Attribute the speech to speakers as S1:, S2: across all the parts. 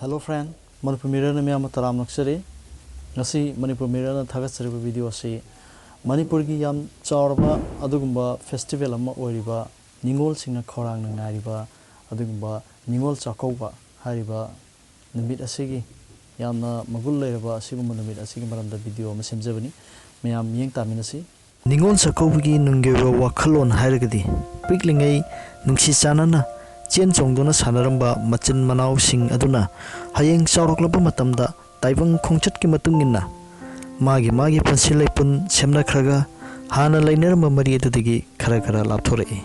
S1: Hello friend, Manipur Mirror na miyam taram naksari. Ngasi Manipur Mirror na thagat sariba video si Manipur gi yam chawraba adugumba festival amma oiriba Ningol singna khorang na ngariba adugumba Ningol Chakkouba hariba numit asigi yamna magul leiraba asigumba numit asigi maramda video ama semjabani miyam yeng taminasi Ningol Chakkouba gi nungeba wakhalon hairagadi piklingai nungsi chanana chen chongduna sanaramba machin manau sing aduna hayeng chawroklaba matamda taibang khongchat ki matungina magi pansi leipun semna khraga hana laineramba mari adudagi khara lapthorei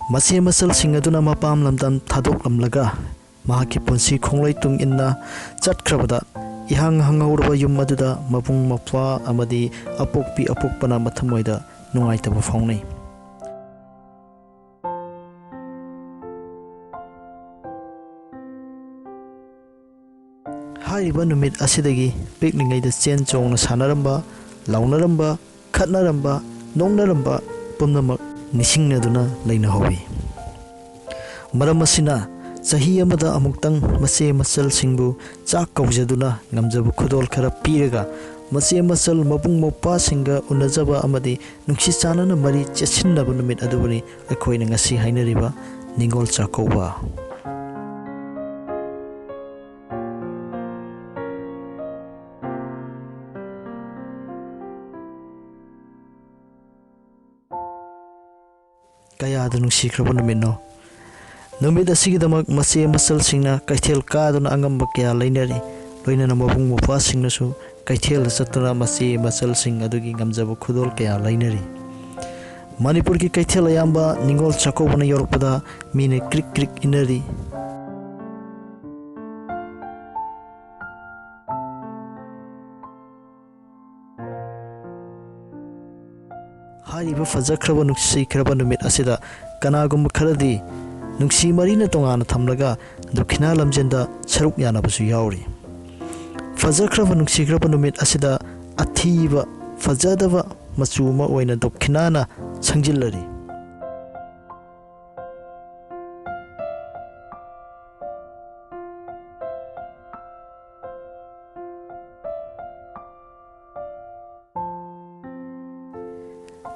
S1: masi masal sing aduna mapam lamdam thadok lamlaga mahaki punsi khonglai tung inna chatkrabada ihang hangaurba yum aduda mapung mapwa amadi apokpana mathamoida nungaitaba faunai Hariba numit asidagi pikningai da chen chongna sanaramba launaramba khatnaramba nongnaramba pumnamak nisingnaduna leina hobi maram asina sahi amada amuktang mase masal singbu chak kaujaduna ngamjabu khudol khara piraga mase masal mapung mopa singa unajaba amadi nungsi chanana mari chesinnabu numit adubani akhoina ngasi hainariba Ningol Chakkouba kaya adunung sikraba numino numid asigidamak mase masal singna kaithel kaduna angamba kya lainari loina namabung mopa singnasu kaithel satuna mase masal sing adugi ngamjabu khudol kya lainari Manipur ki kaithel ayamba Ningol Chakkouba na yorpada mine krik inari hariba fajakraba nungsi kraba numit asida kanagum kharadi nungsi marina tongana thamlaga dukhina lamjenda saruk yanabasu yauri fajakraba nungsi kraba numit asida athiba fajadaba machuma oina dukhinana sangjillari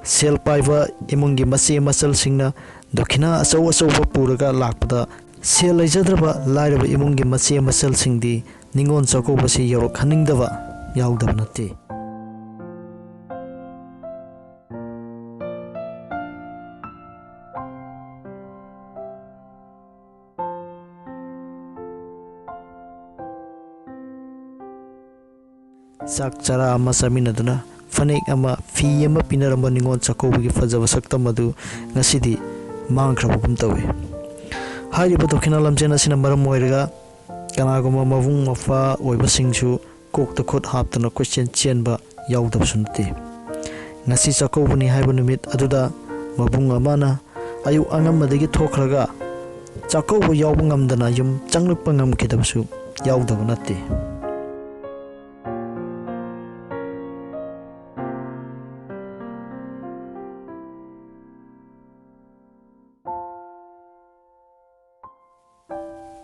S1: sel paiva imungi mase masal singna dokhina asaw puraga lakpada sel laijadraba lairaba imungi mase masal singdi Ningol Chakkouba si yorok haningdaba yaudaba nate sak chara ama saminaduna fanek ama fi ama pinaramba Ningol Chakkouba gi fajaba saktam adu ngasidi mangkrabugum tawe hariba dokhina lamjena sina maram moiraga kanaguma mavung mafa oiba singsu kokta khot haptana question chenba yaudab sunte ngasi Chakkouba ni haiba numit aduda mabung amana ayu angam madagi thokraga Chakkouba yauba ngamdana yum changlakpa ngamkidabsu yaudaba natte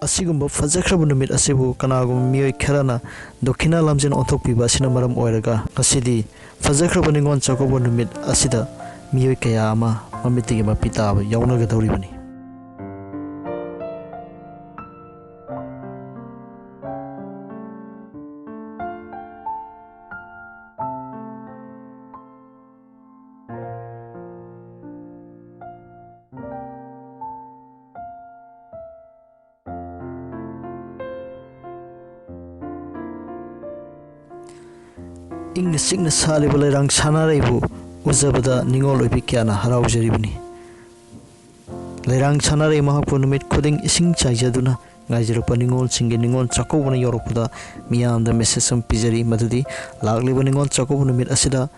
S1: asigumba fajakraba numit asibu kanagum miyoi kharana dokhina lamjen onthokpiba sina maram oiraga asidi fajakraba Ningol Chakkouba numit asida miyoi kaya ama mamitigi mapitaba yaunaga dauribani ingna signa saliba lairang sanaraibu ujabada Ningol oibi kyana haraujaribani lairang sanarai mahakpu numit khuding ising chaijaduna ngaijarapa Ningol singe Ningol Chakkouba na yorokpada miyamda message am pijari madudi lagliba Ningol Chakkouba numit asida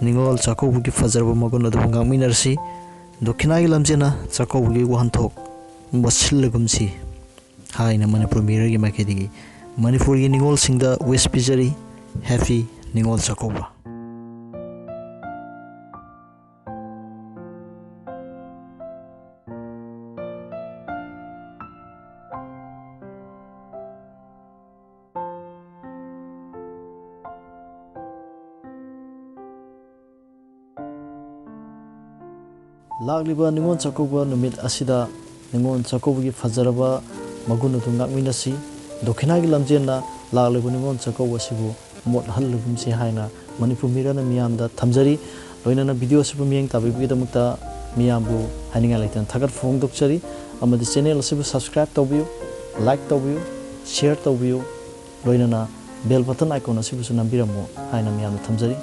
S1: Ningol Chakkouba gi fajarba magun adu ngangminarsi dokhinagi lamjena Chakkouba gi wahanthok wasillagumsi haina Manipur Mirror gi makedigi Manipur gi Ningol singda wish pijari happy Ningol Chakkouba Lagliba Ningol Chakkouba numit asida Ningol Chakkouba gi fajaraba magun adu ngakminasi dokhina gi lamjena lagliba Ningol Chakkouba sibu mot hallugum si haina Manipur mirana miyamda thamjari loinana video sibu miyang tabibi damukta miyambu haninga laitan thagat phongdokchari amadi channel sibu subscribe tawbiu like tawbiu share tawbiu loinana bell button icon sibu sunambiramu haina miyamda thamjari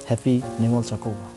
S1: happy Ningol Chakkouba